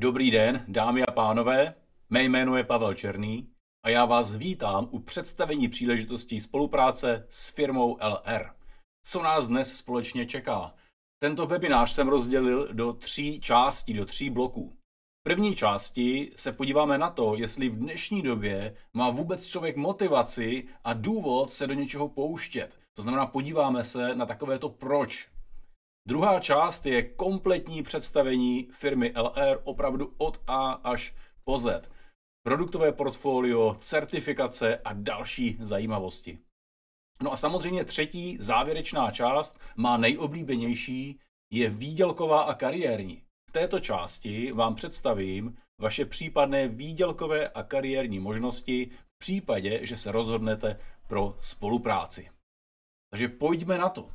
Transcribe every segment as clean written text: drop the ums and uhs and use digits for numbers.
Dobrý den, dámy a pánové, mé jméno je Pavel Černý a já vás vítám u představení příležitostí spolupráce s firmou LR. Co nás dnes společně čeká? Tento webinář jsem rozdělil do 3 částí, do 3 bloků. V první části se podíváme na to, jestli v dnešní době má vůbec člověk motivaci a důvod se do něčeho pouštět. To znamená, podíváme se na takovéto proč. Druhá část je kompletní představení firmy LR opravdu od A až po Z. Produktové portfolio, certifikace a další zajímavosti. No a samozřejmě třetí závěrečná část, má nejoblíbenější, je výdělková a kariérní. V této části vám představím vaše případné výdělkové a kariérní možnosti v případě, že se rozhodnete pro spolupráci. Takže pojďme na to.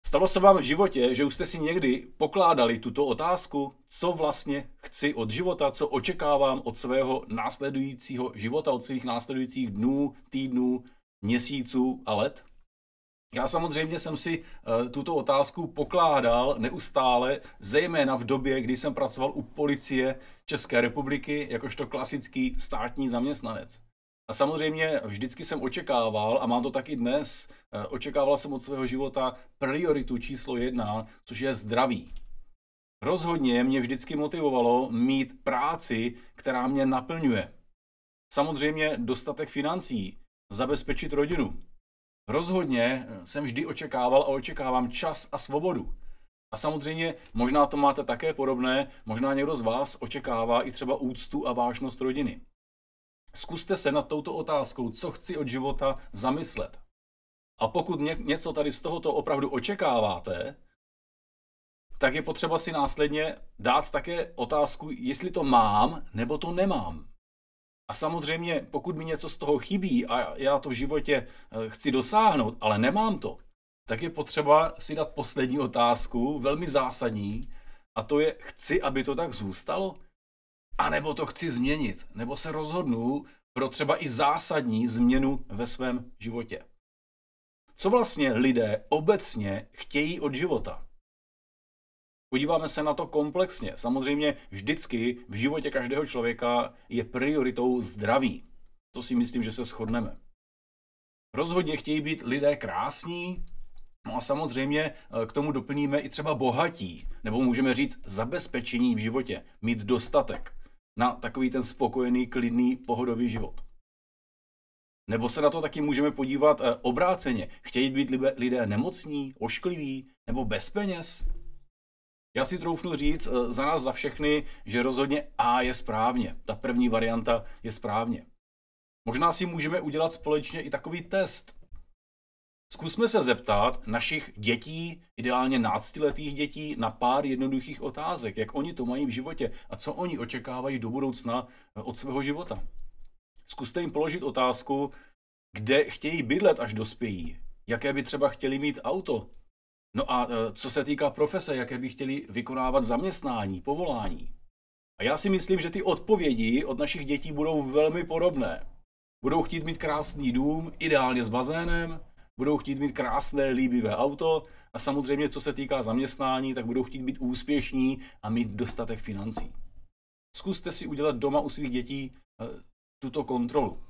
Stalo se vám v životě, že už jste si někdy pokládali tuto otázku, co vlastně chci od života, co očekávám od svého následujícího života, od svých následujících dnů, týdnů, měsíců a let? Já samozřejmě jsem si tuto otázku pokládal neustále, zejména v době, kdy jsem pracoval u Policie České republiky jakožto klasický státní zaměstnanec. A samozřejmě vždycky jsem očekával, a mám to taky dnes, očekával jsem od svého života prioritu číslo 1, což je zdraví. Rozhodně mě vždycky motivovalo mít práci, která mě naplňuje. Samozřejmě dostatek financí, zabezpečit rodinu. Rozhodně jsem vždy očekával a očekávám čas a svobodu. A samozřejmě možná to máte také podobné, možná někdo z vás očekává i třeba úctu a vážnost rodiny. Zkuste se nad touto otázkou, co chci od života, zamyslet. A pokud něco tady z tohoto opravdu očekáváte, tak je potřeba si následně dát také otázku, jestli to mám nebo to nemám. A samozřejmě, pokud mi něco z toho chybí a já to v životě chci dosáhnout, ale nemám to, tak je potřeba si dát poslední otázku, velmi zásadní, a to je, chci, aby to tak zůstalo? A nebo to chci změnit, nebo se rozhodnu pro třeba i zásadní změnu ve svém životě. Co vlastně lidé obecně chtějí od života? Podíváme se na to komplexně. Samozřejmě vždycky v životě každého člověka je prioritou zdraví. To si myslím, že se shodneme. Rozhodně chtějí být lidé krásní, no a samozřejmě k tomu doplníme i třeba bohatí, nebo můžeme říct zabezpečení v životě, mít dostatek na takový ten spokojený, klidný, pohodový život. Nebo se na to taky můžeme podívat obráceně. Chtějí být lidé nemocní, oškliví nebo bez peněz? Já si troufnu říct za nás, za všechny, že rozhodně A je správně. Ta první varianta je správně. Možná si můžeme udělat společně i takový test. Zkusme se zeptat našich dětí, ideálně náctiletých dětí, na pár jednoduchých otázek, jak oni to mají v životě a co oni očekávají do budoucna od svého života. Zkuste jim položit otázku, kde chtějí bydlet, až dospějí, jaké by třeba chtěli mít auto. No a co se týká profese, jaké by chtěli vykonávat zaměstnání, povolání. A já si myslím, že ty odpovědi od našich dětí budou velmi podobné. Budou chtít mít krásný dům, ideálně s bazénem, budou chtít mít krásné, líbivé auto a samozřejmě, co se týká zaměstnání, tak budou chtít být úspěšní a mít dostatek financí. Zkuste si udělat doma u svých dětí tuto kontrolu.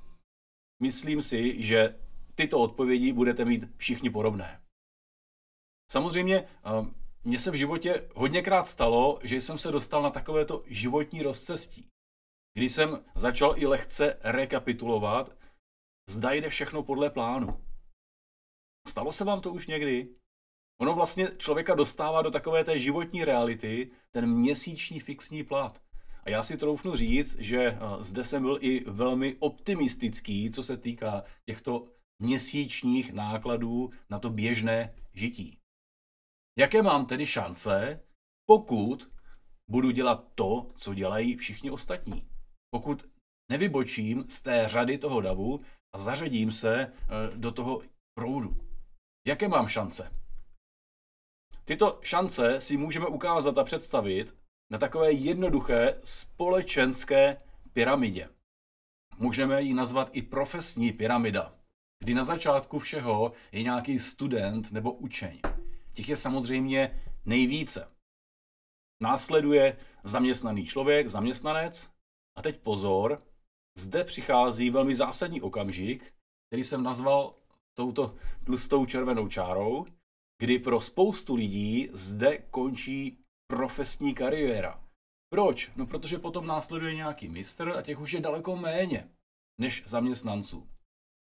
Myslím si, že tyto odpovědi budete mít všichni podobné. Samozřejmě, mně se v životě hodněkrát stalo, že jsem se dostal na takovéto životní rozcestí, kdy jsem začal i lehce rekapitulovat, zda jde všechno podle plánu. Stalo se vám to už někdy? Ono vlastně člověka dostává do takové té životní reality ten měsíční fixní plat. A já si troufnu říct, že zde jsem byl i velmi optimistický, co se týká těchto měsíčních nákladů na to běžné žití. Jaké mám tedy šance, pokud budu dělat to, co dělají všichni ostatní? Pokud nevybočím z té řady toho davu a zařadím se do toho proudu. Jaké mám šance? Tyto šance si můžeme ukázat a představit na takové jednoduché společenské pyramidě. Můžeme ji nazvat i profesní pyramida, kdy na začátku všeho je nějaký student nebo učeň. Těch je samozřejmě nejvíce. Následuje zaměstnaný člověk, zaměstnanec. A teď pozor, zde přichází velmi zásadní okamžik, který jsem nazval touto tlustou červenou čárou, kdy pro spoustu lidí zde končí profesní kariéra. Proč? No protože potom následuje nějaký mistr a těch už je daleko méně než zaměstnanců.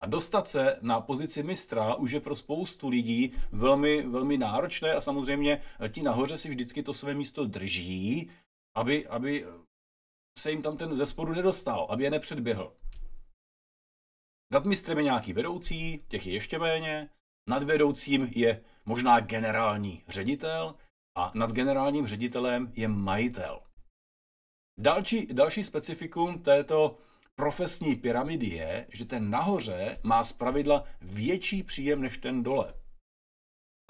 A dostat se na pozici mistra už je pro spoustu lidí velmi, velmi náročné a samozřejmě ti nahoře si vždycky to své místo drží, aby se jim tam ten ze spodu nedostal, aby je nepředběhl. Nad mistrem je nějaký vedoucí, těch je ještě méně, nad vedoucím je možná generální ředitel a nad generálním ředitelem je majitel. Další specifikum této profesní pyramidy je, že ten nahoře má zpravidla větší příjem než ten dole.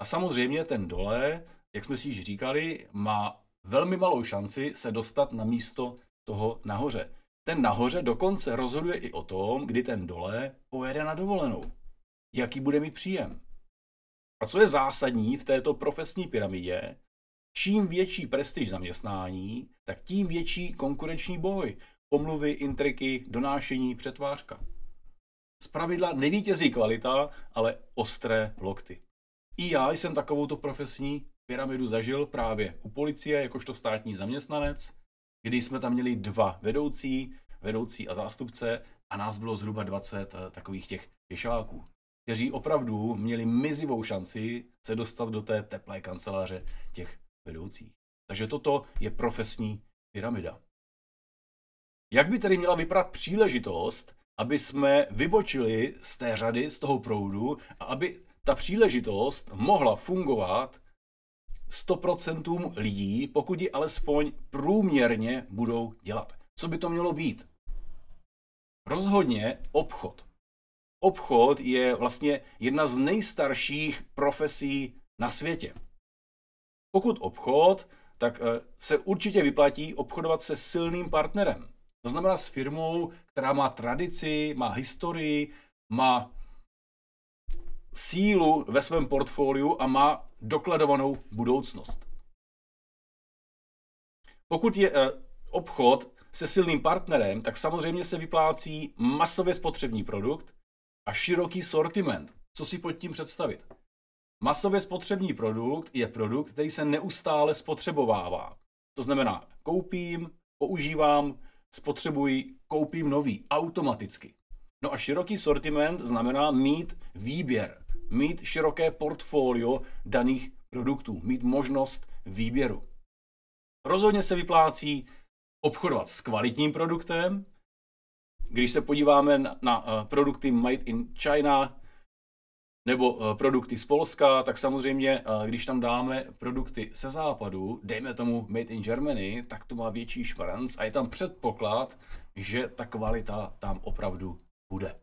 A samozřejmě ten dole, jak jsme si již říkali, má velmi malou šanci se dostat na místo toho nahoře. Ten nahoře dokonce rozhoduje i o tom, kdy ten dole pojede na dovolenou. Jaký bude mít příjem. A co je zásadní v této profesní pyramidě, čím větší prestiž zaměstnání, tak tím větší konkurenční boj. Pomluvy, intriky, donášení, přetvářka. Zpravidla nevítězí kvalita, ale ostré lokty. I já jsem takovouto profesní pyramidu zažil právě u policie, jakožto státní zaměstnanec, kdy jsme tam měli 2 vedoucí a zástupce a nás bylo zhruba 20 takových těch pěšáků, kteří opravdu měli mizivou šanci se dostat do té teplé kanceláře těch vedoucích. Takže toto je profesní pyramida. Jak by tedy měla vypadat příležitost, aby jsme vybočili z té řady, z toho proudu a aby ta příležitost mohla fungovat 100% lidí, pokud ji alespoň průměrně budou dělat. Co by to mělo být? Rozhodně obchod. Obchod je vlastně jedna z nejstarších profesí na světě. Pokud obchod, tak se určitě vyplatí obchodovat se silným partnerem. To znamená s firmou, která má tradici, má historii, má sílu ve svém portfoliu a má dokladovanou budoucnost. Pokud je obchod se silným partnerem, tak samozřejmě se vyplácí masově spotřební produkt a široký sortiment. Co si pod tím představit? Masově spotřební produkt je produkt, který se neustále spotřebovává. To znamená, koupím, používám, spotřebuji, koupím nový, automaticky. No a široký sortiment znamená mít výběr, mít široké portfolio daných produktů, mít možnost výběru. Rozhodně se vyplácí obchodovat s kvalitním produktem. Když se podíváme na produkty Made in China nebo produkty z Polska, tak samozřejmě, když tam dáme produkty ze západu, dejme tomu Made in Germany, tak to má větší šmrnc a je tam předpoklad, že ta kvalita tam opravdu bude.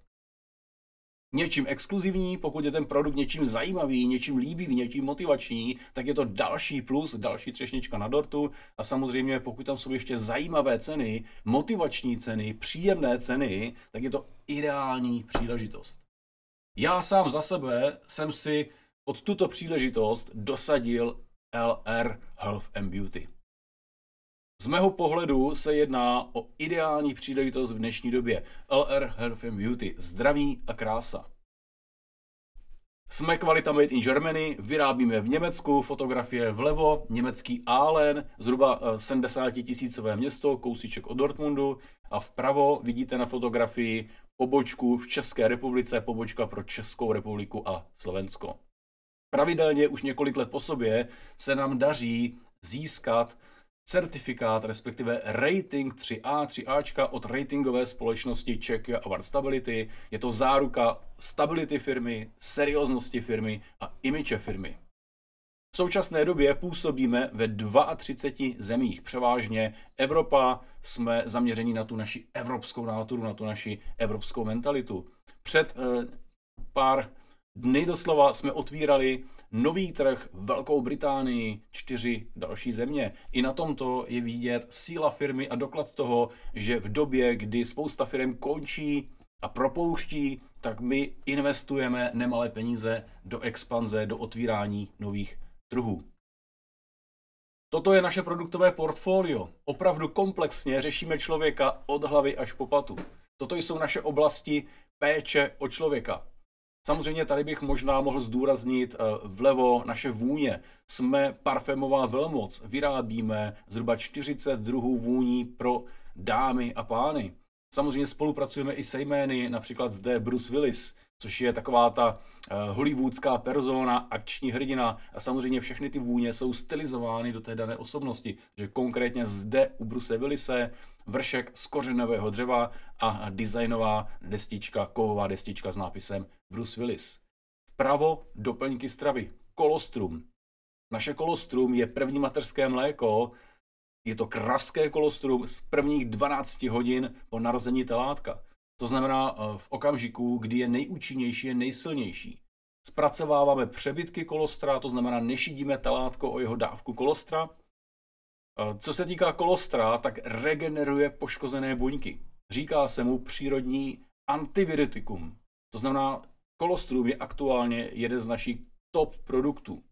Něčím exkluzivní, pokud je ten produkt něčím zajímavý, něčím líbivý, něčím motivační, tak je to další plus, další třešnička na dortu a samozřejmě pokud tam jsou ještě zajímavé ceny, motivační ceny, příjemné ceny, tak je to ideální příležitost. Já sám za sebe jsem si pod tuto příležitost dosadil LR Health and Beauty. Z mého pohledu se jedná o ideální příležitost v dnešní době. LR Health and Beauty, zdraví a krása. Jsme kvalita Made in Germany, vyrábíme v Německu, fotografie vlevo, německý Aalen, zhruba 70 000 město, kousíček od Dortmundu a vpravo vidíte na fotografii pobočku v České republice, pobočka pro Českou republiku a Slovensko. Pravidelně už několik let po sobě se nám daří získat certifikát, respektive rating 3A, 3Ačka od ratingové společnosti Czech Award Stability. Je to záruka stability firmy, serióznosti firmy a image firmy. V současné době působíme ve 32 zemích. Převážně Evropa, jsme zaměření na tu naši evropskou náturu, na tu naši evropskou mentalitu. Před pár dny doslova jsme otvírali nový trh, Velkou Británii, 4 další země. I na tomto je vidět síla firmy a doklad toho, že v době, kdy spousta firm končí a propouští, tak my investujeme nemalé peníze do expanze, do otvírání nových trhů. Toto je naše produktové portfolio. Opravdu komplexně řešíme člověka od hlavy až po patu. Toto jsou naše oblasti péče o člověka. Samozřejmě tady bych možná mohl zdůraznit vlevo naše vůně. Jsme parfémová velmoc, vyrábíme zhruba 40 druhů vůní pro dámy a pány. Samozřejmě spolupracujeme i se jmény, například zde Bruce Willis, což je taková ta hollywoodská persona, akční hrdina, a samozřejmě všechny ty vůně jsou stylizovány do té dané osobnosti. Takže konkrétně zde u Bruce Willise vršek z kořenového dřeva a designová destička, kovová destička s nápisem Bruce Willis. Vpravo doplňky stravy, kolostrum. Naše kolostrum je první mateřské mléko, je to kravské kolostrum z prvních 12 hodin po narození telátka. To znamená v okamžiku, kdy je nejúčinnější, je nejsilnější. Zpracováváme přebytky kolostra, to znamená nešidíme telátko o jeho dávku kolostra. Co se týká kolostra, tak regeneruje poškozené buňky. Říká se mu přírodní antiviretikum. To znamená, kolostrum je aktuálně jeden z našich top produktů.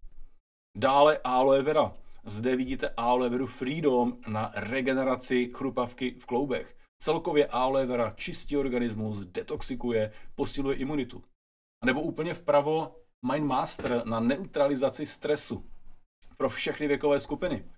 Dále aloe vera. Zde vidíte aloe veru Freedom na regeneraci chrupavky v kloubech. Celkově aloe vera čistí organismus, detoxikuje, posiluje imunitu. A nebo úplně vpravo Mindmaster na neutralizaci stresu pro všechny věkové skupiny.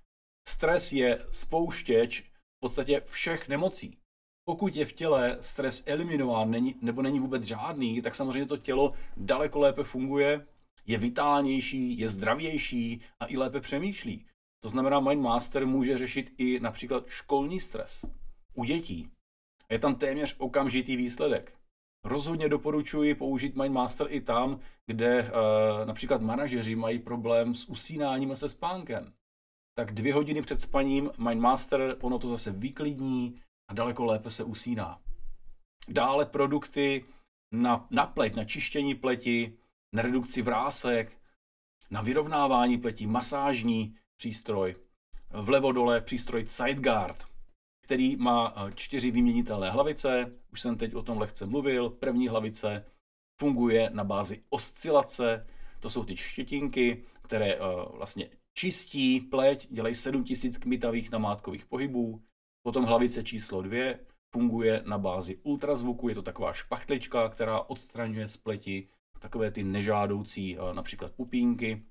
Stres je spouštěč v podstatě všech nemocí. Pokud je v těle stres eliminován nebo není vůbec žádný, tak samozřejmě to tělo daleko lépe funguje, je vitálnější, je zdravější a i lépe přemýšlí. To znamená, Mindmaster může řešit i například školní stres u dětí. Je tam téměř okamžitý výsledek. Rozhodně doporučuji použít Mindmaster i tam, kde například manažeři mají problém s usínáním a se spánkem. Tak 2 hodiny před spaním Mindmaster, ono to zase vyklidní a daleko lépe se usíná. Dále produkty na pleť, na čištění pleti, na redukci vrásek, na vyrovnávání pleti, masážní přístroj. Vlevo dole přístroj SideGuard, který má 4 vyměnitelné hlavice. Už jsem teď o tom lehce mluvil. První hlavice funguje na bázi oscilace. To jsou ty štětinky, které vlastně čistí pleť, dělají 7000 kmitavých namátkových pohybů. Potom hlavice číslo 2 funguje na bázi ultrazvuku. Je to taková špachtlička, která odstraňuje z pleti takové ty nežádoucí například pupínky.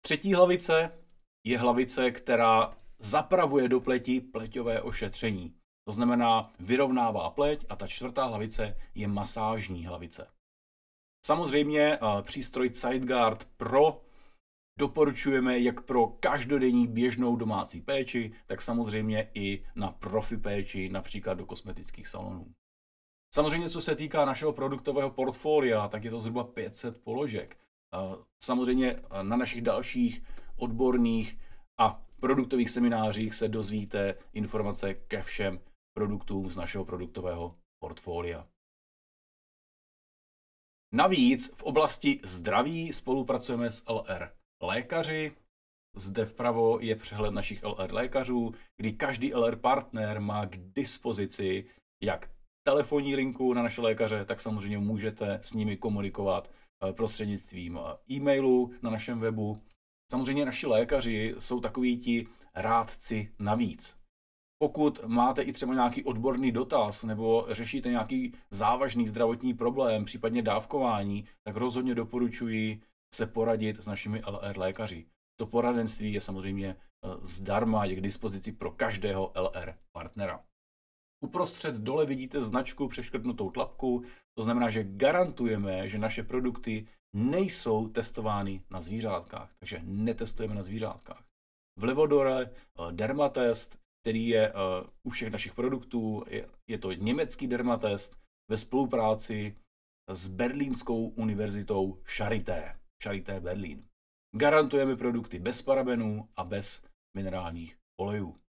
Třetí hlavice je hlavice, která zapravuje do pleti pleťové ošetření. To znamená, vyrovnává pleť, a ta 4. hlavice je masážní hlavice. Samozřejmě přístroj SideGuard Pro doporučujeme jak pro každodenní běžnou domácí péči, tak samozřejmě i na profi péči, například do kosmetických salonů. Samozřejmě, co se týká našeho produktového portfolia, tak je to zhruba 500 položek. Samozřejmě na našich dalších odborných a produktových seminářích se dozvíte informace ke všem produktům z našeho produktového portfolia. Navíc v oblasti zdraví spolupracujeme s LR lékaři. Zde vpravo je přehled našich LR lékařů, kdy každý LR partner má k dispozici jak telefonní linku na naše lékaře, tak samozřejmě můžete s nimi komunikovat prostřednictvím e-mailu na našem webu. Samozřejmě naši lékaři jsou takoví ti rádci navíc. Pokud máte i třeba nějaký odborný dotaz nebo řešíte nějaký závažný zdravotní problém, případně dávkování, tak rozhodně doporučuji se poradit s našimi LR lékaři. To poradenství je samozřejmě zdarma, je k dispozici pro každého LR partnera. Uprostřed dole vidíte značku přeškrtnutou tlapku, to znamená, že garantujeme, že naše produkty nejsou testovány na zvířátkách, takže netestujeme na zvířátkách. Vlevo dole dermatest, který je u všech našich produktů, je to německý dermatest ve spolupráci s berlínskou univerzitou Charité Berlín. Garantujeme produkty bez parabenů a bez minerálních olejů.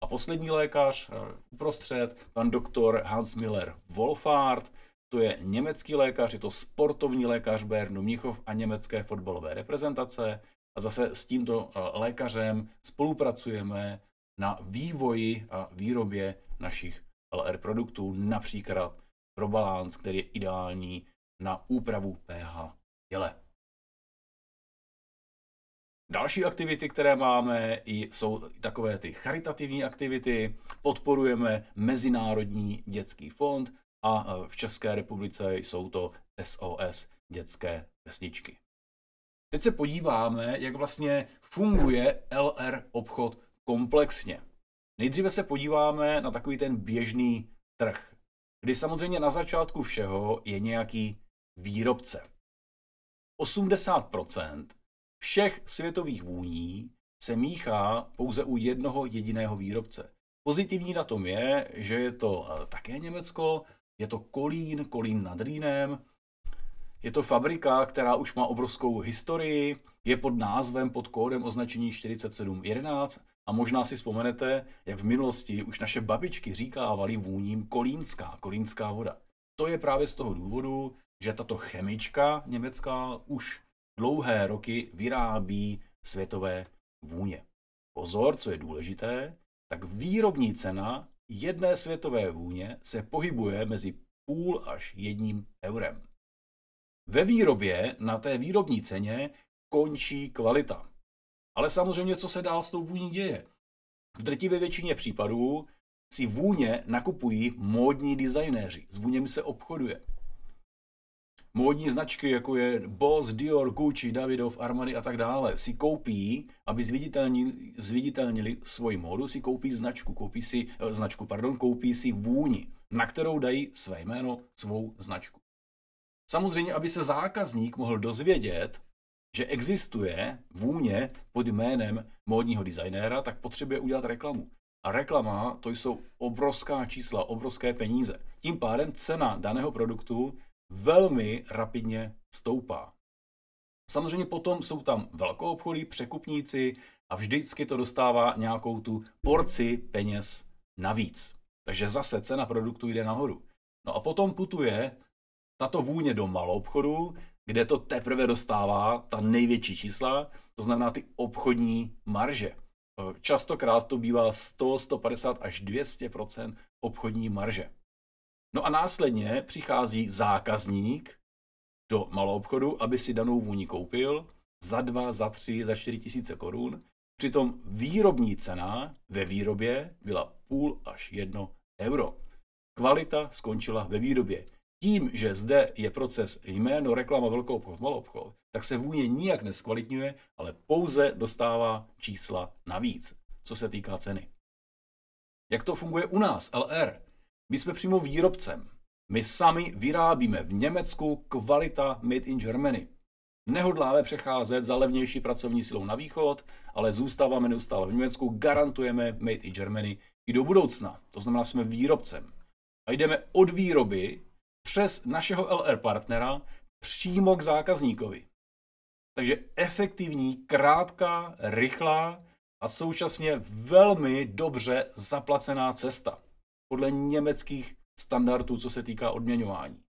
A poslední lékař uprostřed, pan doktor Hans Müller Wohlfahrt, to je německý lékař, je to sportovní lékař Bayernu Mnichov a německé fotbalové reprezentace. A zase s tímto lékařem spolupracujeme na vývoji a výrobě našich LR produktů, například Probalance, který je ideální na úpravu pH těle. Další aktivity, které máme, jsou takové ty charitativní aktivity. Podporujeme Mezinárodní dětský fond a v České republice jsou to SOS dětské vesničky. Teď se podíváme, jak vlastně funguje LR obchod komplexně. Nejdříve se podíváme na takový ten běžný trh, kdy samozřejmě na začátku všeho je nějaký výrobce. 80% všech světových vůní se míchá pouze u jednoho jediného výrobce. Pozitivní na tom je, že je to také Německo, je to Kolín nad Rýnem, je to fabrika, která už má obrovskou historii, je pod kódem označení 4711 a možná si vzpomenete, jak v minulosti už naše babičky říkávaly vůním kolínská voda. To je právě z toho důvodu, že tato chemička německá už dlouhé roky vyrábí světové vůně. Pozor, co je důležité, tak výrobní cena jedné světové vůně se pohybuje mezi 0,5 až 1 eurem. Ve výrobě na té výrobní ceně končí kvalita. Ale samozřejmě, co se dál s tou vůní děje? V drtivé většině případů si vůně nakupují módní designéři. S vůněmi se obchoduje. Módní značky, jako je Boss, Dior, Gucci, Davidoff, Armani a tak dále, si koupí, aby zviditelnili svoji módu, si koupí koupí si vůni, na kterou dají své jméno, svou značku. Samozřejmě, aby se zákazník mohl dozvědět, že existuje vůně pod jménem módního designéra, tak potřebuje udělat reklamu. A reklama, to jsou obrovská čísla, obrovské peníze. Tím pádem cena daného produktu velmi rapidně stoupá. Samozřejmě potom jsou tam velkoobchody, překupníci a vždycky to dostává nějakou tu porci peněz navíc. Takže zase cena produktu jde nahoru. No a potom putuje tato vůně do maloobchodu, kde to teprve dostává ta největší čísla, to znamená ty obchodní marže. Častokrát to bývá 100, 150 až 200% obchodní marže. No a následně přichází zákazník do maloobchodu, aby si danou vůni koupil za 2, za 3, za 4 tisíce korun. Přitom výrobní cena ve výrobě byla 0,5 až 1 euro. Kvalita skončila ve výrobě. Tím, že zde je proces jméno, reklama, velkoobchod, maloobchod, tak se vůně nijak neskvalitňuje, ale pouze dostává čísla navíc, co se týká ceny. Jak to funguje u nás, LR? My jsme přímo výrobcem. My sami vyrábíme v Německu, kvalita made in Germany. Nehodláme přecházet za levnější pracovní silou na východ, ale zůstáváme neustále v Německu, garantujeme made in Germany i do budoucna. To znamená, jsme výrobcem. A jdeme od výroby přes našeho LR partnera přímo k zákazníkovi. Takže efektivní, krátká, rychlá a současně velmi dobře zaplacená cesta. Podle německých standardů, co se týká odměňování.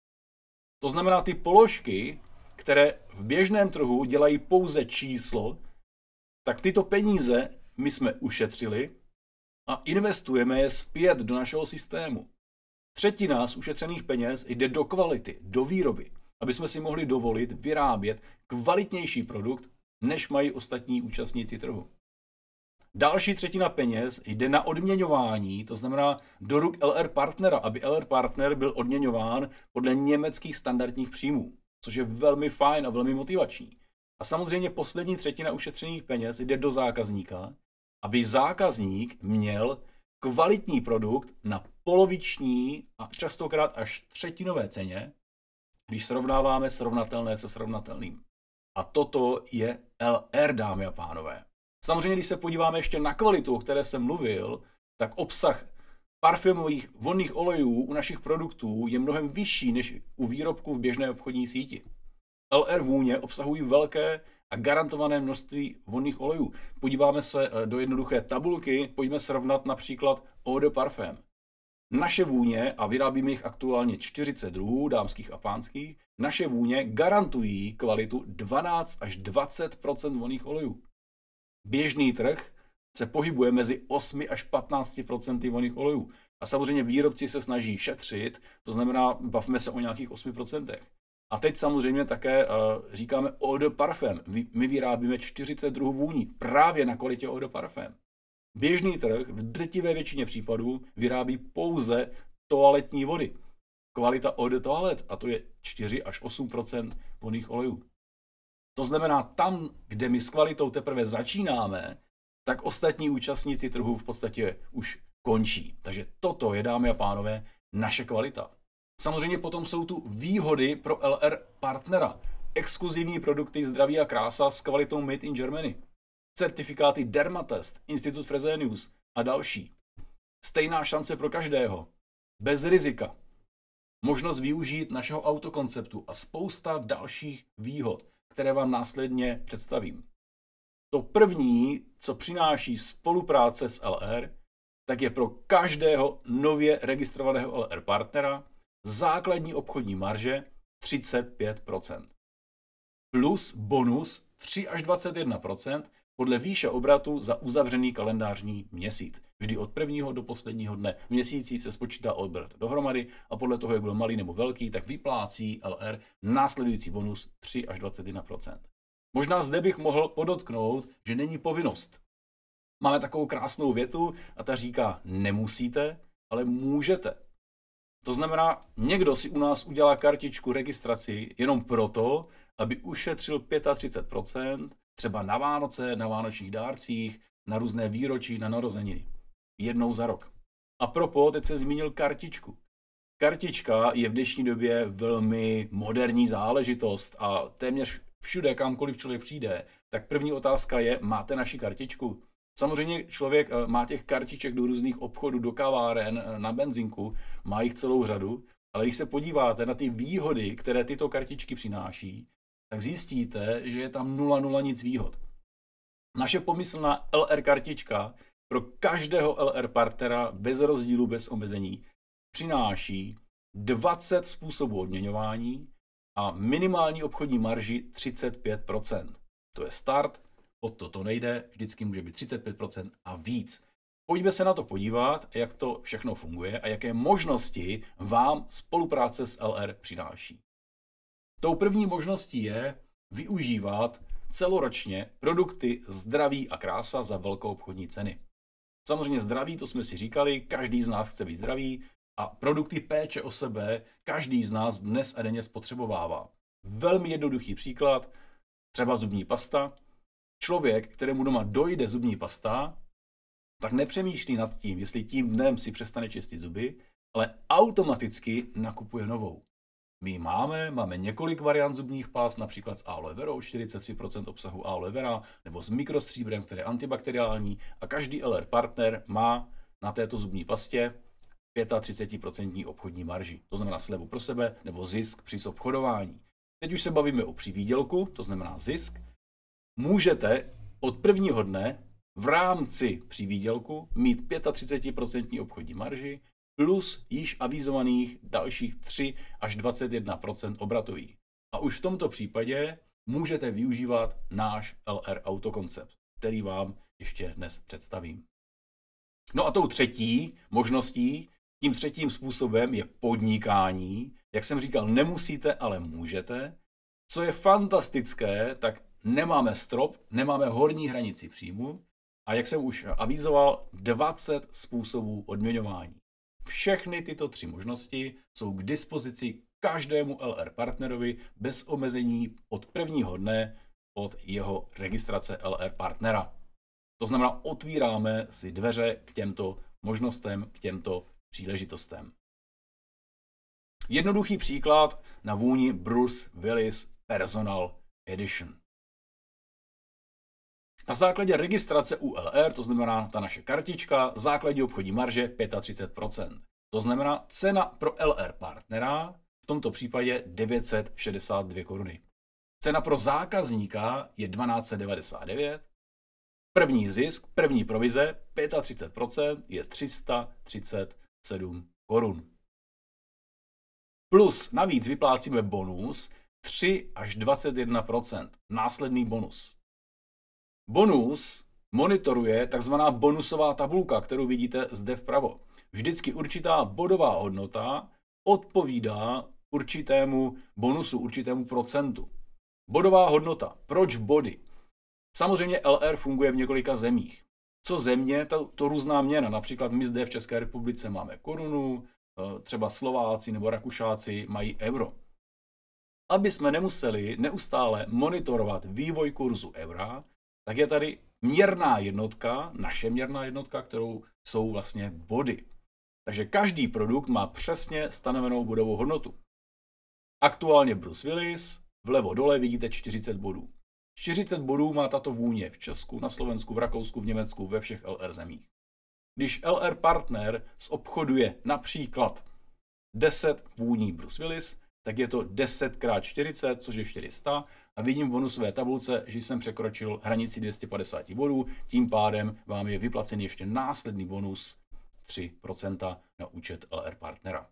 To znamená, ty položky, které v běžném trhu dělají pouze číslo, tak tyto peníze my jsme ušetřili a investujeme je zpět do našeho systému. Třetina z ušetřených peněz jde do kvality, do výroby, aby jsme si mohli dovolit vyrábět kvalitnější produkt, než mají ostatní účastníci trhu. Další třetina peněz jde na odměňování, to znamená do ruk LR partnera, aby LR partner byl odměňován podle německých standardních příjmů, což je velmi fajn a velmi motivační. A samozřejmě poslední třetina ušetřených peněz jde do zákazníka, aby zákazník měl kvalitní produkt na poloviční a častokrát až třetinové ceně, když srovnáváme srovnatelné se srovnatelným. A toto je LR, dámy a pánové. Samozřejmě, když se podíváme ještě na kvalitu, o které jsem mluvil, tak obsah parfémových vonných olejů u našich produktů je mnohem vyšší než u výrobků v běžné obchodní síti. LR vůně obsahují velké a garantované množství vonných olejů. Podíváme se do jednoduché tabulky, pojďme srovnat například eau de parfum. Naše vůně, a vyrábíme jich aktuálně 40 druhů, dámských a pánských, naše vůně garantují kvalitu 12 až 20% vonných olejů. Běžný trh se pohybuje mezi 8 až 15% vonných olejů. A samozřejmě výrobci se snaží šetřit, to znamená, bavme se o nějakých 8%. A teď samozřejmě také říkáme eau de parfum. My vyrábíme 40 druhů vůní právě na kvalitě eau de parfum. Běžný trh v drtivé většině případů vyrábí pouze toaletní vody. Kvalita eau de toilet, a to je 4 až 8% vonných olejů. To znamená, tam, kde my s kvalitou teprve začínáme, tak ostatní účastníci trhu v podstatě už končí. Takže toto je, dámy a pánové, naše kvalita. Samozřejmě potom jsou tu výhody pro LR partnera. Exkluzivní produkty Zdraví a krása s kvalitou Made in Germany. Certifikáty Dermatest, Institut Fresenius a další. Stejná šance pro každého. Bez rizika. Možnost využít našeho autokonceptu a spousta dalších výhod, které vám následně představím. To první, co přináší spolupráce s LR, tak je pro každého nově registrovaného LR partnera základní obchodní marže 35%. Plus bonus 3 až 21% podle výše obratu za uzavřený kalendářní měsíc. Vždy od prvního do posledního dne v měsíci se spočítá obrat dohromady a podle toho, jak byl malý nebo velký, tak vyplácí LR následující bonus 3 až 21%. Možná zde bych mohl podotknout, že není povinnost. Máme takovou krásnou větu a ta říká, nemusíte, ale můžete. To znamená, někdo si u nás udělá kartičku registraci jenom proto, aby ušetřil 35%, třeba na Vánoce, na vánočních dárcích, na různé výročí, na narozeniny. Jednou za rok. A propo, teď se zmínil kartičku. Kartička je v dnešní době velmi moderní záležitost a téměř všude, kamkoliv člověk přijde, tak první otázka je, máte naši kartičku? Samozřejmě člověk má těch kartiček do různých obchodů, do kaváren, na benzinku, má jich celou řadu, ale když se podíváte na ty výhody, které tyto kartičky přináší, tak zjistíte, že je tam 0,0 nic výhod. Naše pomyslná LR kartička pro každého LR partnera bez rozdílu, bez omezení přináší 20 způsobů odměňování a minimální obchodní marži 35%. To je start, od to nejde, vždycky může být 35% a víc. Pojďme se na to podívat, jak to všechno funguje a jaké možnosti vám spolupráce s LR přináší. Tou první možností je využívat celoročně produkty Zdraví a krása za velkou obchodní ceny. Samozřejmě zdraví, to jsme si říkali, každý z nás chce být zdravý a produkty péče o sebe každý z nás dnes a denně spotřebovává. Velmi jednoduchý příklad, třeba zubní pasta. Člověk, kterému doma dojde zubní pasta, tak nepřemýšlí nad tím, jestli tím dnem si přestane čistit zuby, ale automaticky nakupuje novou. My máme několik variant zubních past, například s aloe verou, 43% obsahu aloe vera, nebo s mikrostříbrem, který je antibakteriální a každý LR partner má na této zubní pastě 35% obchodní marži. To znamená slevu pro sebe nebo zisk při obchodování. Teď už se bavíme o přivýdělku, to znamená zisk. Můžete od prvního dne v rámci přivýdělku mít 35% obchodní marži plus již avizovaných dalších 3 až 21% obratových. A už v tomto případě můžete využívat náš LR autokoncept, který vám ještě dnes představím. No a tou třetí možností, tím třetím způsobem je podnikání. Jak jsem říkal, nemusíte, ale můžete. Co je fantastické, tak nemáme strop, nemáme horní hranici příjmu a jak jsem už avizoval, 20 způsobů odměňování. Všechny tyto 3 možnosti jsou k dispozici každému LR partnerovi bez omezení od prvního dne od jeho registrace LR partnera. To znamená, otvíráme si dveře k těmto možnostem, k těmto příležitostem. Jednoduchý příklad na vůni Bruce Willis Personal Edition. Na základě registrace u LR, to znamená ta naše kartička, základní obchodní marže 35%. To znamená cena pro LR partnera, v tomto případě 962 koruny. Cena pro zákazníka je 1299. První zisk, první provize, 35% je 337 korun. Plus navíc vyplácíme bonus 3 až 21%. Následný bonus. Bonus monitoruje takzvaná bonusová tabulka, kterou vidíte zde vpravo. Vždycky určitá bodová hodnota odpovídá určitému bonusu, určitému procentu. Bodová hodnota. Proč body? Samozřejmě LR funguje v několika zemích. Co země, to různá měna. Například my zde v České republice máme korunu, třeba Slováci nebo Rakušáci mají euro. Aby jsme nemuseli neustále monitorovat vývoj kurzu eura, tak je tady měrná jednotka, naše měrná jednotka, kterou jsou vlastně body. Takže každý produkt má přesně stanovenou bodovou hodnotu. Aktuálně Bruce Willis, vlevo dole vidíte 40 bodů. 40 bodů má tato vůně v Česku, na Slovensku, v Rakousku, v Německu, ve všech LR zemích. Když LR partner zobchoduje například 10 vůní Bruce Willis, tak je to 10 x 40, což je 400. A vidím v bonusové tabulce, že jsem překročil hranici 250 bodů, tím pádem vám je vyplacený ještě následný bonus 3% na účet LR partnera.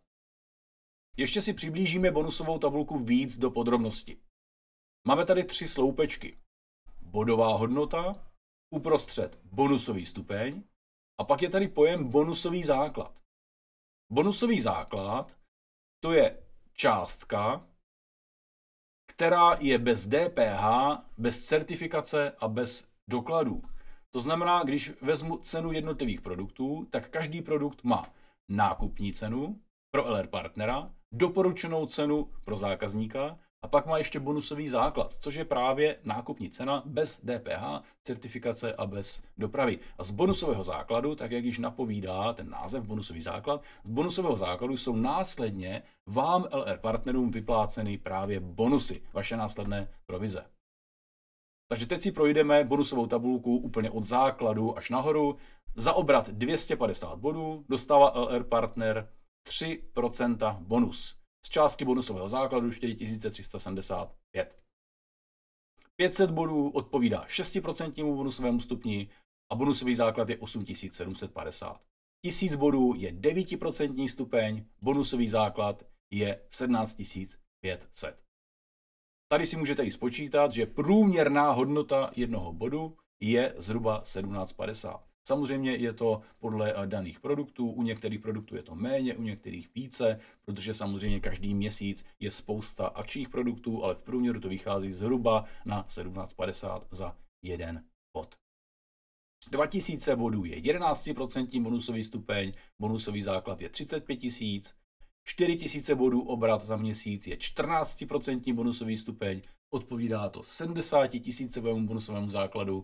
Ještě si přiblížíme bonusovou tabulku víc do podrobnosti. Máme tady 3 sloupečky. Bodová hodnota, uprostřed bonusový stupeň a pak je tady pojem bonusový základ. Bonusový základ to je částka, která je bez DPH, bez certifikace a bez dokladů. To znamená, když vezmu cenu jednotlivých produktů, tak každý produkt má nákupní cenu pro LR partnera, doporučenou cenu pro zákazníka a pak má ještě bonusový základ, což je právě nákupní cena bez DPH, certifikace a bez dopravy. A z bonusového základu, tak jak již napovídá ten název bonusový základ, z bonusového základu jsou následně vám LR partnerům vypláceny právě bonusy, vaše následné provize. Takže teď si projdeme bonusovou tabulku úplně od základu až nahoru. Za obrat 250 bodů dostává LR partner 3% bonus. Z částky bonusového základu 4375. 500 bodů odpovídá 6% bonusovému stupni a bonusový základ je 8750. 1000 bodů je 9% stupeň, bonusový základ je 17500. Tady si můžete i spočítat, že průměrná hodnota jednoho bodu je zhruba 1750. Samozřejmě je to podle daných produktů, u některých produktů je to méně, u některých více, protože samozřejmě každý měsíc je spousta akčních produktů, ale v průměru to vychází zhruba na 1750 za jeden bod. 2000 bodů je 11% bonusový stupeň, bonusový základ je 35 000, 4000 bodů obrat za měsíc je 14% bonusový stupeň, odpovídá to 70 000 bonusovému základu.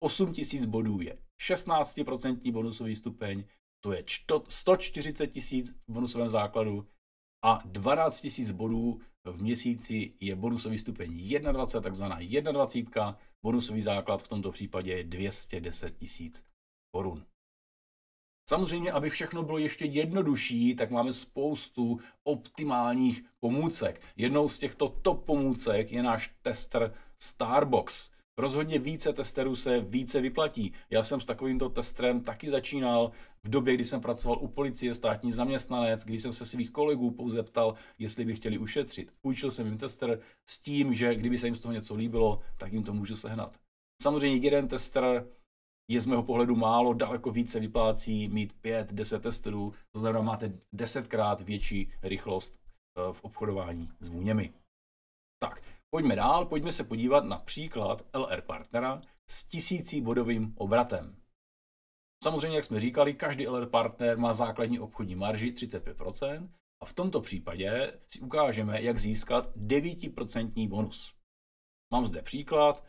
8000 bodů je 16% bonusový stupeň, to je 140 000 v bonusovém základu a 12 000 bodů v měsíci je bonusový stupeň 21, takzvaná 21, bonusový základ v tomto případě je 210 000 korun. Samozřejmě, aby všechno bylo ještě jednodušší, tak máme spoustu optimálních pomůcek. Jednou z těchto top pomůcek je náš tester Starbox. Rozhodně více testerů se více vyplatí. Já jsem s takovýmto testerem taky začínal v době, kdy jsem pracoval u policie, státní zaměstnanec, kdy jsem se svých kolegů pouze ptal, jestli by chtěli ušetřit. Půjčil jsem jim tester s tím, že kdyby se jim z toho něco líbilo, tak jim to můžu sehnat. Samozřejmě jeden tester je z mého pohledu málo, daleko více vyplácí mít 5-10 testerů, to znamená, máte 10krát větší rychlost v obchodování s vůněmi. Tak, pojďme dál, pojďme se podívat na příklad LR partnera s 1000 bodovým obratem. Samozřejmě, jak jsme říkali, každý LR partner má základní obchodní marži 35% a v tomto případě si ukážeme, jak získat 9% bonus. Mám zde příklad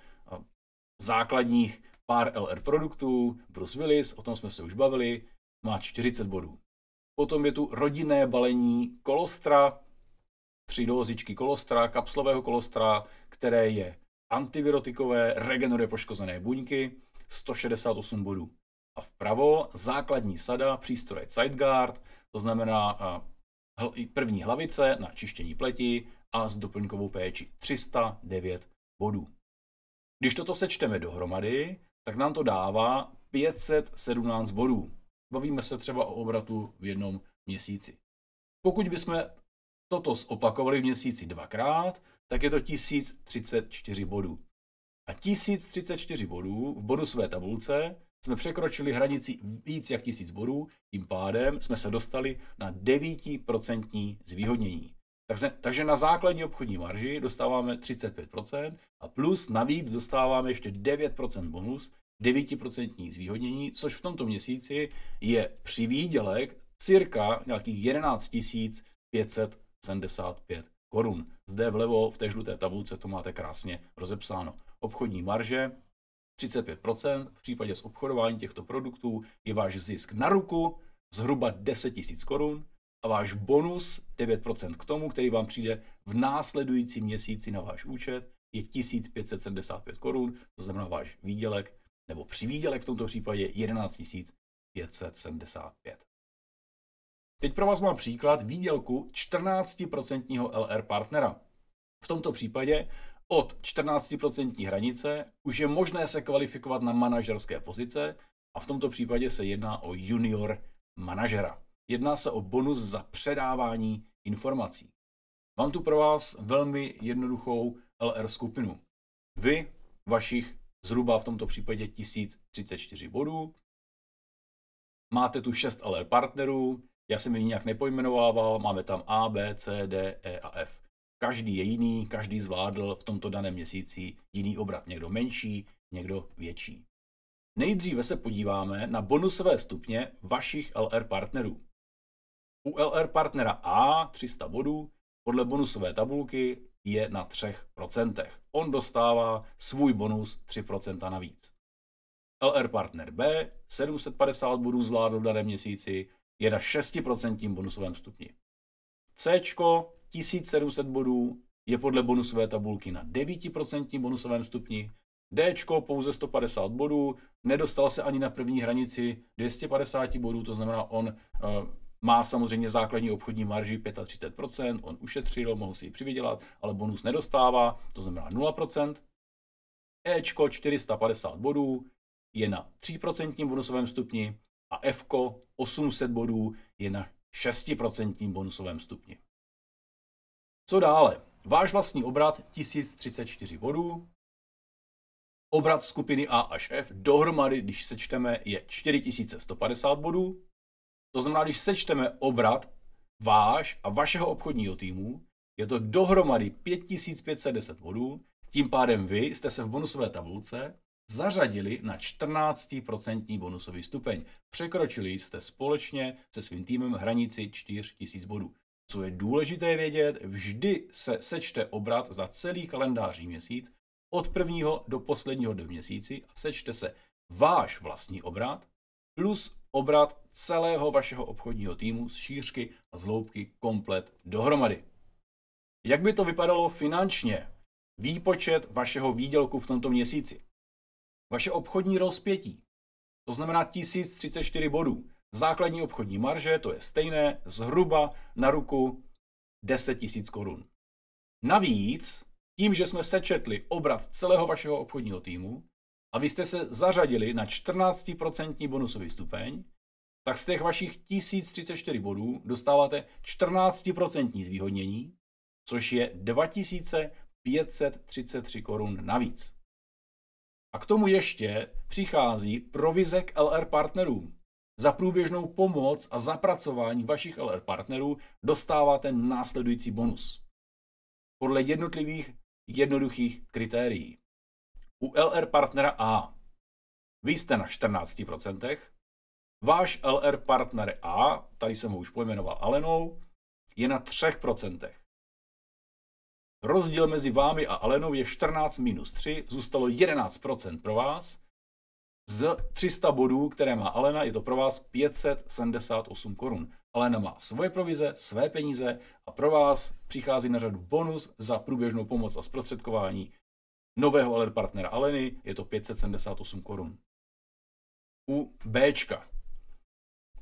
základních pár LR produktů, Bruce Willis, o tom jsme se už bavili, má 40 bodů. Potom je tu rodinné balení kolostra, 3 dózičky kolostra, kapslového kolostra, které je antivirotikové, regeneruje poškozené buňky, 168 bodů. A vpravo základní sada přístroje Zeitguard, to znamená první hlavice na čištění pleti a s doplňkovou péči, 309 bodů. Když toto sečteme dohromady, tak nám to dává 517 bodů. Bavíme se třeba o obratu v jednom měsíci. Pokud bychom toto zopakovali v měsíci dvakrát, tak je to 1034 bodů. A 1034 bodů v bonusové tabulce jsme překročili hranici víc jak 1000 bodů, tím pádem jsme se dostali na 9% zvýhodnění. Takže na základní obchodní marži dostáváme 35% a plus navíc dostáváme ještě 9% bonus, 9% zvýhodnění, což v tomto měsíci je přivýdělek cirka nějakých 11 575 korun. Zde vlevo v té žluté tabulce to máte krásně rozepsáno. Obchodní marže 35%, v případě z obchodování těchto produktů je váš zisk na ruku zhruba 10 000 korun a váš bonus 9% k tomu, který vám přijde v následujícím měsíci na váš účet, je 1575 korun, to znamená váš výdělek, nebo přivýdělek v tomto případě 11 575. Teď pro vás mám příklad výdělku 14% LR partnera. V tomto případě od 14% hranice už je možné se kvalifikovat na manažerské pozice a v tomto případě se jedná o junior manažera. Jedná se o bonus za předávání informací. Mám tu pro vás velmi jednoduchou LR skupinu. Vy, vašich zhruba v tomto případě 1034 bodů, máte tu 6 LR partnerů, já jsem je nijak nepojmenovával, máme tam A, B, C, D, E a F. Každý je jiný, každý zvládl v tomto daném měsíci jiný obrat. Někdo menší, někdo větší. Nejdříve se podíváme na bonusové stupně vašich LR partnerů. U LR partnera A 300 bodů podle bonusové tabulky je na 3%. On dostává svůj bonus 3% navíc. LR partner B 750 bodů zvládl v daném měsíci, je na 6% bonusovém stupni. C 1700 bodů je podle bonusové tabulky na 9% bonusovém stupni. D pouze 150 bodů, nedostal se ani na první hranici 250 bodů, to znamená, on má samozřejmě základní obchodní marži 35%, on ušetřil, mohl si ji přivydělat, ale bonus nedostává, to znamená 0%. E 450 bodů je na 3% bonusovém stupni a F 800 bodů je na 6% bonusovém stupni. Co dále? Váš vlastní obrat 1034 bodů, obrat skupiny A až F dohromady, když sečteme, je 4150 bodů. To znamená, když sečteme obrat váš a vašeho obchodního týmu, je to dohromady 5510 bodů. Tím pádem vy jste se v bonusové tabulce zařadili na 14% bonusový stupeň. Překročili jste společně se svým týmem hranici 4000 bodů. Co je důležité vědět, vždy se sečte obrat za celý kalendářní měsíc od prvního do posledního dne v měsíci a sečte se váš vlastní obrat plus obrat celého vašeho obchodního týmu z šířky a z hloubky komplet dohromady. Jak by to vypadalo finančně? Výpočet vašeho výdělku v tomto měsíci. Vaše obchodní rozpětí, to znamená 1034 bodů. Základní obchodní marže, to je stejné, zhruba na ruku 10 000 korun. Navíc, tím, že jsme sečetli obrat celého vašeho obchodního týmu a vy jste se zařadili na 14% bonusový stupeň, tak z těch vašich 1034 bodů dostáváte 14% zvýhodnění, což je 2533 korun navíc. A k tomu ještě přichází provize k LR partnerům. Za průběžnou pomoc a zapracování vašich LR partnerů dostáváte následující bonus. Podle jednotlivých jednoduchých kritérií. U LR partnera A vy jste na 14%, váš LR partner A, tady jsem ho už pojmenoval Alenou, je na 3%. Rozdíl mezi vámi a Alenou je 14 minus 3, zůstalo 11% pro vás. Z 300 bodů, které má Alena, je to pro vás 578 korun. Alena má svoje provize, své peníze a pro vás přichází na řadu bonus za průběžnou pomoc a zprostředkování nového LR partnera Aleny, je to 578 korun. U Bčka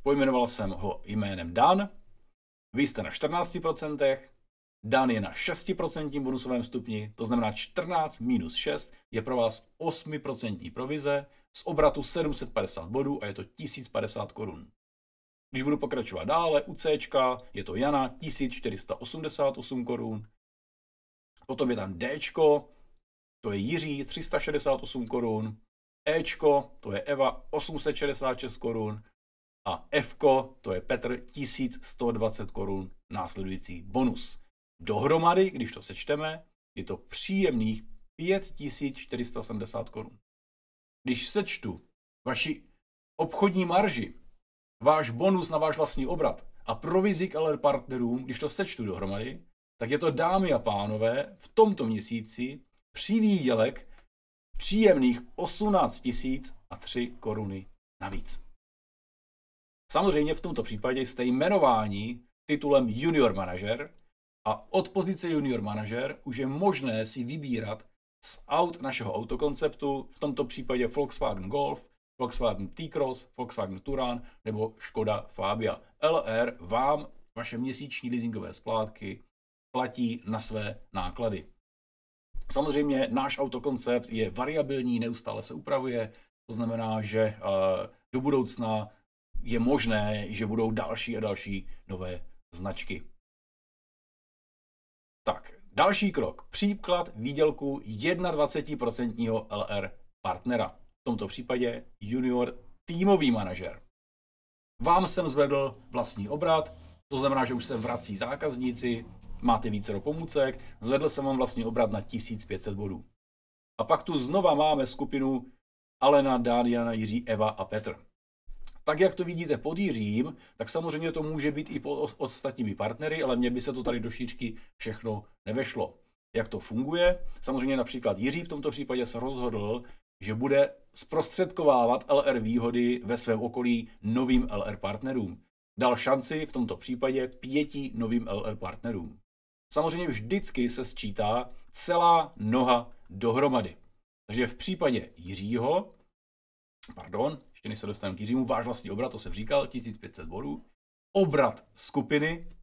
pojmenoval jsem ho jménem Dan, vy jste na 14%, Dan je na 6% bonusovém stupni, to znamená 14 minus 6 je pro vás 8% provize z obratu 750 bodů a je to 1050 korun. Když budu pokračovat dále, u C je to Jana 1488 korun, potom je tam D, to je Jiří 368 korun, E, to je Eva 866 korun a F, to je Petr 1120 korun následující bonus. Dohromady, když to sečteme, je to příjemných 5470 korun. Když sečtu vaši obchodní marži, váš bonus na váš vlastní obrat a provizi k LR partnerům, když to sečtu dohromady, tak je to, dámy a pánové, v tomto měsíci přivýdělek příjemných 18 003 koruny navíc. Samozřejmě v tomto případě jste jmenováni titulem junior manažer a od pozice junior manažer už je možné si vybírat z aut našeho autokonceptu, v tomto případě Volkswagen Golf, Volkswagen T-Cross, Volkswagen Touran nebo Škoda Fabia. LR vám vaše měsíční leasingové splátky platí na své náklady. Samozřejmě náš autokoncept je variabilní, neustále se upravuje, to znamená, že do budoucna je možné, že budou další a další nové značky. Tak, další krok. Příklad výdělku 21% LR partnera. V tomto případě junior týmový manažer. Vám jsem zvedl vlastní obrat, to znamená, že už se vrací zákazníci, máte vícero pomůcek, zvedl jsem vám vlastní obrat na 1500 bodů. A pak tu znova máme skupinu Alena, Daniela, Jiří, Eva a Petr. Tak jak to vidíte pod Jiřím, tak samozřejmě to může být i pod ostatními partnery, ale mně by se to tady do šířky všechno nevešlo. Jak to funguje? Samozřejmě například Jiří v tomto případě se rozhodl, že bude zprostředkovávat LR výhody ve svém okolí novým LR partnerům. Dal šanci v tomto případě 5 novým LR partnerům. Samozřejmě vždycky se sčítá celá noha dohromady. Takže v případě Jiřího, ještě než se dostanu k Jiřímu, váš vlastní obrat, to jsem říkal, 1500 bodů. Obrat skupiny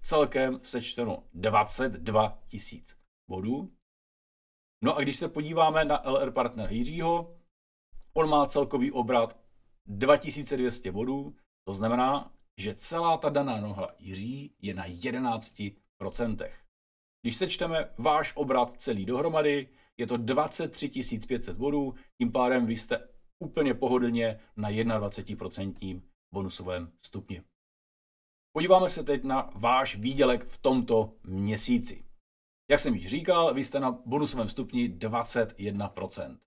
celkem sečteno 22 000 bodů. No a když se podíváme na LR partnera Jiřího, on má celkový obrat 2200 bodů, to znamená, že celá ta daná noha Jiří je na 11%. Když sečteme váš obrat celý dohromady, je to 23 500 bodů, tím pádem vy jste úplně pohodlně na 21% bonusovém stupni. Podíváme se teď na váš výdělek v tomto měsíci. Jak jsem již říkal, vy jste na bonusovém stupni 21%.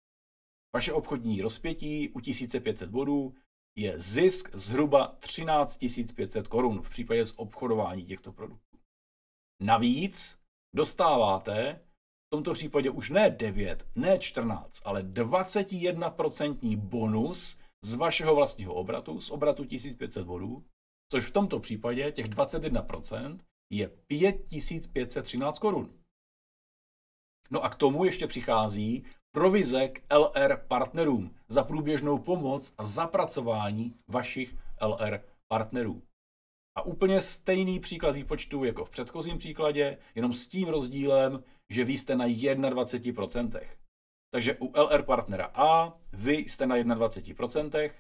Vaše obchodní rozpětí u 1500 bodů je zisk zhruba 13 500 korun v případě zobchodování těchto produktů. Navíc dostáváte v tomto případě už ne 9, ne 14, ale 21% bonus z vašeho vlastního obratu, z obratu 1500 bodů, což v tomto případě těch 21% je 5513 korun. No a k tomu ještě přichází provize k LR partnerům za průběžnou pomoc a zapracování vašich LR partnerů. A úplně stejný příklad výpočtu jako v předchozím příkladě, jenom s tím rozdílem, že vy jste na 21%. Takže u LR partnera A vy jste na 21%,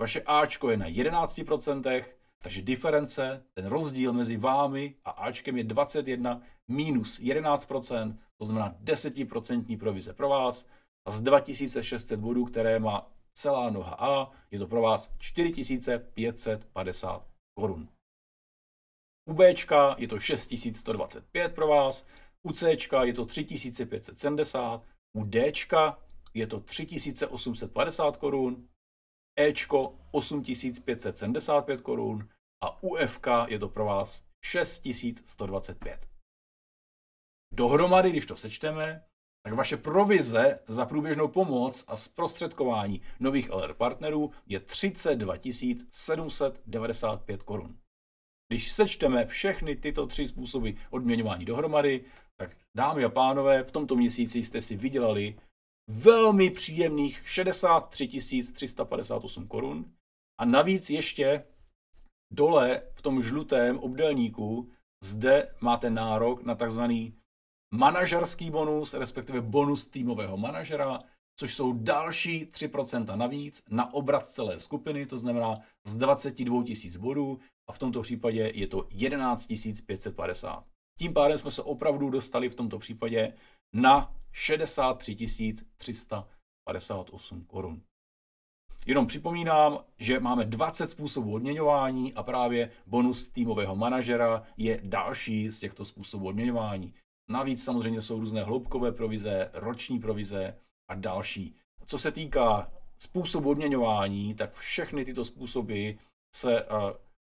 vaše Ačko je na 11%, takže diference, ten rozdíl mezi vámi a Ačkem je 21 minus 11%, to znamená 10% provize pro vás a z 2600 bodů, které má celá noha A, je to pro vás 4550 korun. U Bčka je to 6125 pro vás, u Cčka je to 3570, u Dčka je to 3850 korun, Ečko 8575 korun a u Fka je to pro vás 6125. Dohromady, když to sečteme, tak vaše provize za průběžnou pomoc a zprostředkování nových LR partnerů je 32 795 korun. Když sečteme všechny tyto 3 způsoby odměňování dohromady, tak dámy a pánové, v tomto měsíci jste si vydělali velmi příjemných 63 358 korun a navíc ještě dole v tom žlutém obdélníku zde máte nárok na takzvaný manažerský bonus, respektive bonus týmového manažera, což jsou další 3% navíc na obrat celé skupiny, to znamená z 22 000 bodů a v tomto případě je to 11 550. Tím pádem jsme se opravdu dostali v tomto případě na 63 358 korun. Jenom připomínám, že máme 20 způsobů odměňování a právě bonus týmového manažera je další z těchto způsobů odměňování. Navíc samozřejmě jsou různé hloubkové provize, roční provize a další. Co se týká způsobu odměňování, tak všechny tyto způsoby se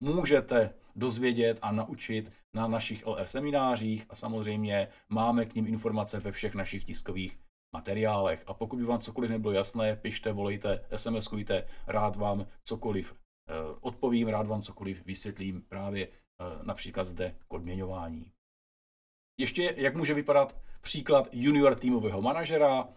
můžete dozvědět a naučit na našich LR seminářích a samozřejmě máme k nim informace ve všech našich tiskových materiálech. A pokud by vám cokoliv nebylo jasné, pište, volejte, SMS-kujte, rád vám cokoliv odpovím, rád vám cokoliv vysvětlím právě například zde k odměňování. Ještě jak může vypadat příklad junior týmového manažera.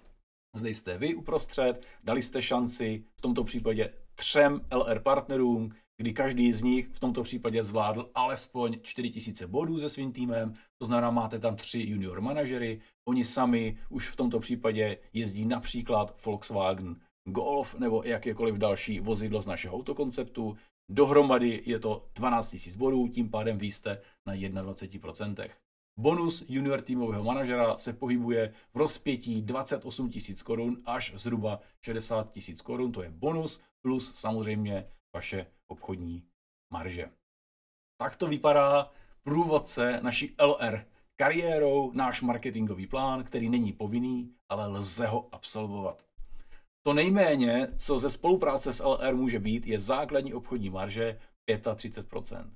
Zde jste vy uprostřed, dali jste šanci v tomto případě 3 LR partnerům, kdy každý z nich v tomto případě zvládl alespoň 4000 bodů se svým týmem, to znamená, máte tam 3 junior manažery, oni sami už v tomto případě jezdí například Volkswagen Golf nebo jakékoliv další vozidlo z našeho autokonceptu, dohromady je to 12 000 bodů, tím pádem vy jste na 21%. Bonus junior týmového manažera se pohybuje v rozpětí 28 000 korun až zhruba 60 000 korun, to je bonus plus samozřejmě vaše obchodní marže. Tak to vypadá průvodce naší LR kariérou, náš marketingový plán, který není povinný, ale lze ho absolvovat. To nejméně, co ze spolupráce s LR může být, je základní obchodní marže 35%.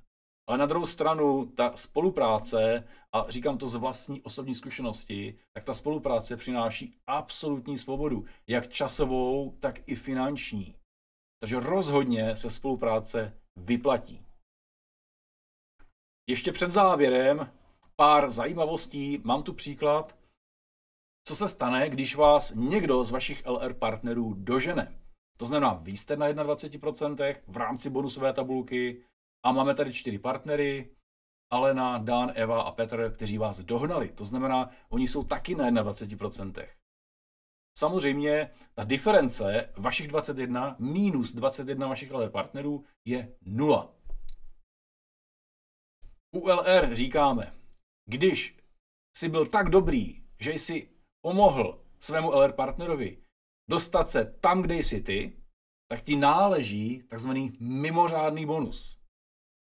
Ale na druhou stranu, ta spolupráce, a říkám to z vlastní osobní zkušenosti, tak ta spolupráce přináší absolutní svobodu, jak časovou, tak i finanční. Takže rozhodně se spolupráce vyplatí. Ještě před závěrem pár zajímavostí. Mám tu příklad, co se stane, když vás někdo z vašich LR partnerů dožene. To znamená, vy jste na 21% v rámci bonusové tabulky a máme tady 4 partnery, Alena, Dan, Eva a Petr, kteří vás dohnali. To znamená, oni jsou taky na 21%. Samozřejmě ta diference vašich 21 minus 21 vašich LR partnerů je 0. U LR říkáme, když jsi byl tak dobrý, že jsi pomohl svému LR partnerovi dostat se tam, kde jsi ty, tak ti náleží takzvaný mimořádný bonus,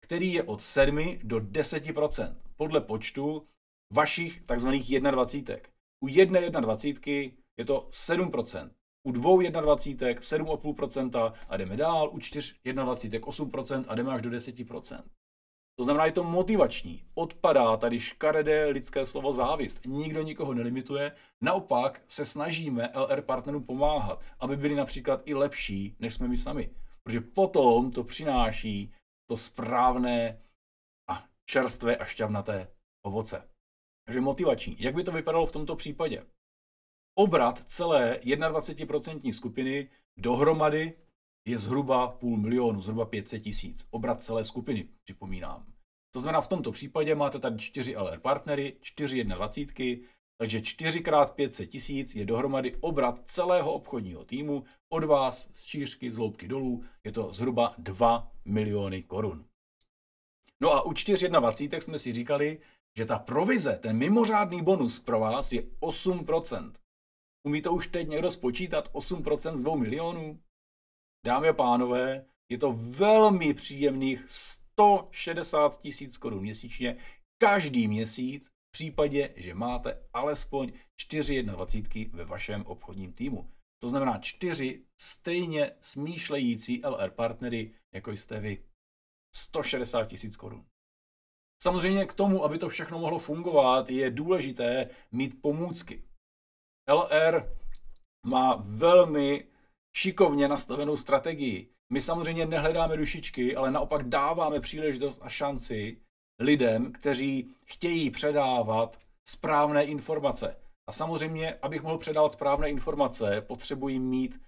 který je od 7 do 10% podle počtu vašich takzvaných 21. U jedné 21 je to 7%, u 2 21 7,5% a jdeme dál, u 4 21 8% a jdeme až do 10%. To znamená, je to motivační. Odpadá tady škaredé lidské slovo závist. Nikdo nikoho nelimituje. Naopak se snažíme LR partnerům pomáhat, aby byli například i lepší, než jsme my sami. Protože potom to přináší to správné a čerstvé a šťavnaté ovoce. Takže motivační. Jak by to vypadalo v tomto případě? Obrat celé 21% skupiny dohromady je zhruba 500 000, zhruba 500 000. Obrat celé skupiny, připomínám. To znamená, v tomto případě máte tady 4 LR partnery, 4 21, takže 4 x 500 000 je dohromady obrat celého obchodního týmu od vás z šířky, z hloubky dolů, je to zhruba 2 miliony korun. No a u 4 21 jsme si říkali, že ta provize, ten mimořádný bonus pro vás je 8%. Umí to už teď někdo spočítat 8% z 2 milionů? Dámy a pánové, je to velmi příjemných 160 000 korun měsíčně každý měsíc v případě, že máte alespoň 4 21 ve vašem obchodním týmu. To znamená 4 stejně smýšlející LR partnery, jako jste vy. 160 000 korun. Samozřejmě k tomu, aby to všechno mohlo fungovat, je důležité mít pomůcky. LR má velmi šikovně nastavenou strategii. My samozřejmě nehledáme dušičky, ale naopak dáváme příležitost a šanci lidem, kteří chtějí předávat správné informace. A samozřejmě, abych mohl předávat správné informace, potřebuji mít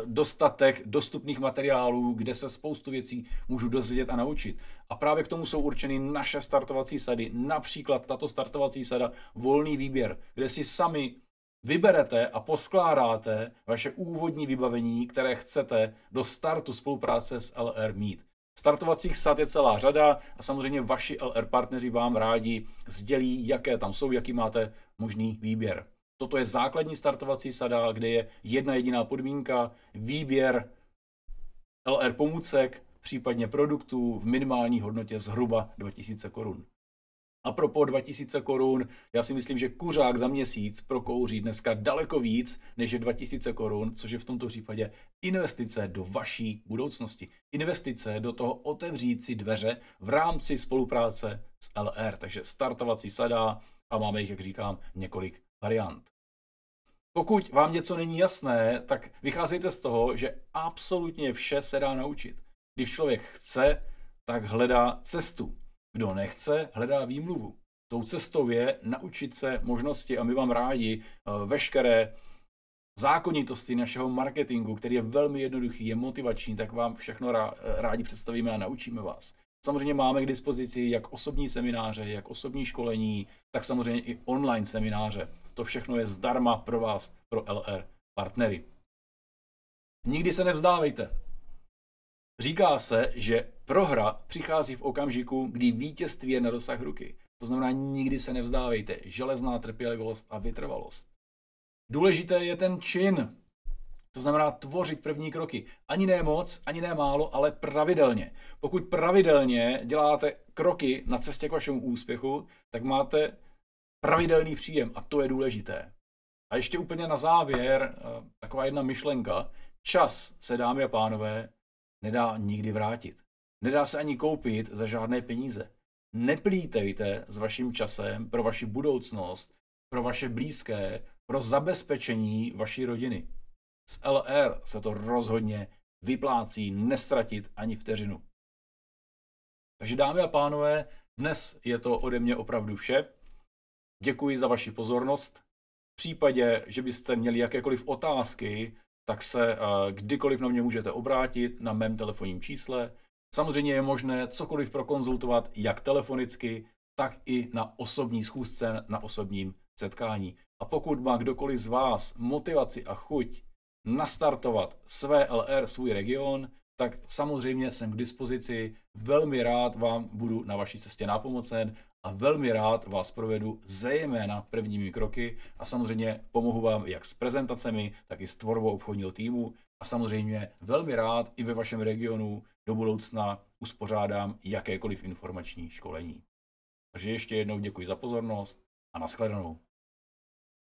dostatek dostupných materiálů, kde se spoustu věcí můžu dozvědět a naučit. A právě k tomu jsou určeny naše startovací sady, například tato startovací sada Volný výběr, kde si sami vyberete a poskládáte vaše úvodní vybavení, které chcete do startu spolupráce s LR mít. Startovacích sad je celá řada a samozřejmě vaši LR partneři vám rádi sdělí, jaké tam jsou, jaký máte možný výběr. Toto je základní startovací sada, kde je jedna jediná podmínka, výběr LR pomůcek, případně produktů v minimální hodnotě zhruba 2000 korun. A pro 2000 korun, já si myslím, že kuřák za měsíc prokouří dneska daleko víc, než je 2000 korun, což je v tomto případě investice do vaší budoucnosti. Investice do toho otevřít si dveře v rámci spolupráce s LR. Takže startovací sada a máme jich, jak říkám, několik variant. Pokud vám něco není jasné, tak vycházejte z toho, že absolutně vše se dá naučit. Když člověk chce, tak hledá cestu. Kdo nechce, hledá výmluvu. Tou cestou je naučit se možnosti a my vám rádi veškeré zákonitosti našeho marketingu, který je velmi jednoduchý, je motivační, tak vám všechno rádi představíme a naučíme vás. Samozřejmě máme k dispozici jak osobní semináře, jak osobní školení, tak samozřejmě i online semináře. To všechno je zdarma pro vás, pro LR partnery. Nikdy se nevzdávejte. Říká se, že prohra přichází v okamžiku, kdy vítězství je na dosah ruky. To znamená, nikdy se nevzdávejte. Železná trpělivost a vytrvalost. Důležité je ten čin. To znamená tvořit první kroky. Ani ne moc, ani ne málo, ale pravidelně. Pokud pravidelně děláte kroky na cestě k vašemu úspěchu, tak máte pravidelný příjem a to je důležité. A ještě úplně na závěr taková jedna myšlenka. Čas se, dámy a pánové, nedá nikdy vrátit. Nedá se ani koupit za žádné peníze. Neplýtejte s vaším časem pro vaši budoucnost, pro vaše blízké, pro zabezpečení vaší rodiny. S LR se to rozhodně vyplácí nestratit ani vteřinu. Takže dámy a pánové, dnes je to ode mě opravdu vše. Děkuji za vaši pozornost. V případě, že byste měli jakékoliv otázky, tak se kdykoliv na mě můžete obrátit na mém telefonním čísle. Samozřejmě je možné cokoliv prokonzultovat jak telefonicky, tak i na osobní schůzce, na osobním setkání. A pokud má kdokoliv z vás motivaci a chuť nastartovat své LR, svůj region, tak samozřejmě jsem k dispozici. Velmi rád vám budu na vaší cestě nápomocen a velmi rád vás provedu zejména prvními kroky a samozřejmě pomohu vám jak s prezentacemi, tak i s tvorbou obchodního týmu a samozřejmě velmi rád i ve vašem regionu do budoucna uspořádám jakékoliv informační školení. Takže ještě jednou děkuji za pozornost a nashledanou.